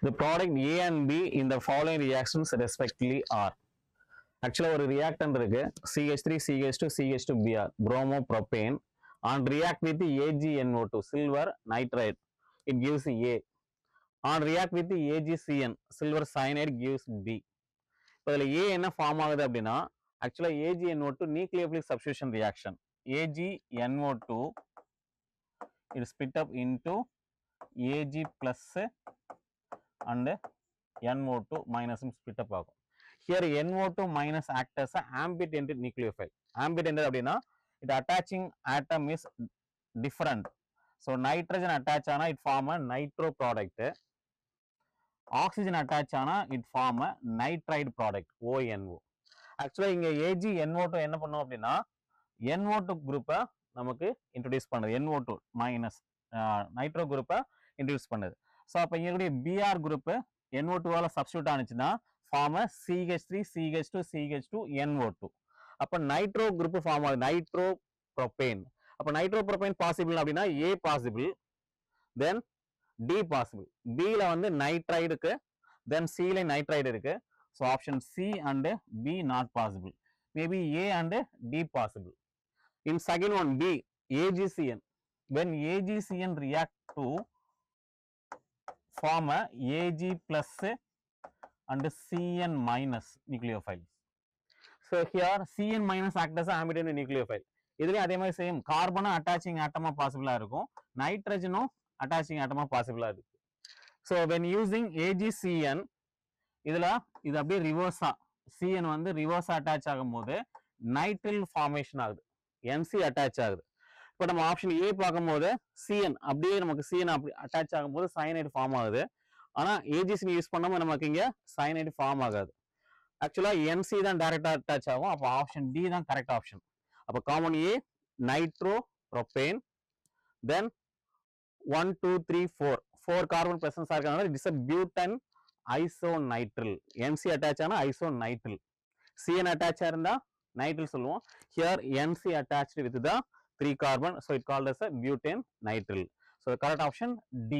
The product A and B in the following reactions respectively are. Actually ஒரு reactant இருக்கு CH3 CH2 CH2Br bromopropane on react with AgNO2 silver nitride it gives A. On react with AgCN silver cyanide gives B. இப்போ இதில் A என்ன form ஆகுது அப்படின்னா ஆக்சுவலாக AgNO2 nucleophilic substitution reaction AgNO2 it split up into Ag plus and NO2 minus split up ஆகும். Here NO2 minus act as an ambient nucleophile. Ambient அப்படின்னா it attaching atom is different. So nitrogen attach ஆனா it form a nitro product. Oxygen attach ஆனா it form a nitride product ONO. Actually இங்க AgNO2 என்ன பண்ணும் அப்படின்னா NO2 குரூப்பை நமக்கு introduce பண்ணுது. NO2 மைனஸ் நைட்ரோ குரூப்பை இன்ட்ரோடியூஸ் பண்ணுது. ஸோ அப்போ இங்கே பிஆர் குரூப்பு NO2 வால சப்ஸ்டியூட் ஆனிச்சுன்னா form CH3 CH2 CH2 NO2. அப்போ நைட்ரோ குரூப் ஃபார்ம் ஆகுது நைட்ரோ ப்ரோபேன். அப்போ நைட்ரோ ப்ரோபேன் பாசிபிள் அப்படின்னா A possible then D possible. Bல வந்து நைட்ரைடு இருக்கு தென் Cல நைட்ரைடு இருக்கு. So option C and B not possible. Maybe A and D possible. In second one B AgCN. When AgCN react to form a Ag plus and Cn minus nucleophiles. So here Cn minus act as ambient nucleophile. இதுலயும் அதே மாதிரி same கார்பனும் attaching ஆட்டமா பாசிபிளா இருக்கும் நைட்ரஜனும் attaching ஆட்டமா பாசிபிளா இருக்கு. So when using AgCN இதுல இது அப்படியே ரிவர்ஸா Cn வந்து ரிவர்ஸா அட்டாச் ஆகும் போது நைட்ரில் ஃபார்மேஷன் ஆகுது NC அட்டாச் ஆகுது. இப்போ நம்ம ஆப்ஷன் ஏ பார்க்கும்போது Cn அப்படியே நமக்கு Cn அப்படி அட்டாச் ஆகும்போது சயனைடு ஃபார்ம் ஆகுது. ஆனால் AgCN யூஸ் பண்ணாமல் நமக்கு இங்கே சயனைடு ஃபார்ம் ஆகாது. ஆக்சுவலாக NC தான் டைரக்டா அட்டாச் ஆகும். அப்போ ஆப்ஷன் டி தான் கரெக்ட் ஆப்ஷன். அப்போ common A nitro propane then 1 2 3 4 carbon பிரசன்ஸாக இருக்கிறதுனால it's a butane isonitrile. NC attach ஆனால் ஐசோநைட்ரில். Cn அட்டாச் இருந்தால் nitrile சொல்லுவோம். Here NC attached with the 3 carbon, so it called as a butane nitrile. So the correct option D.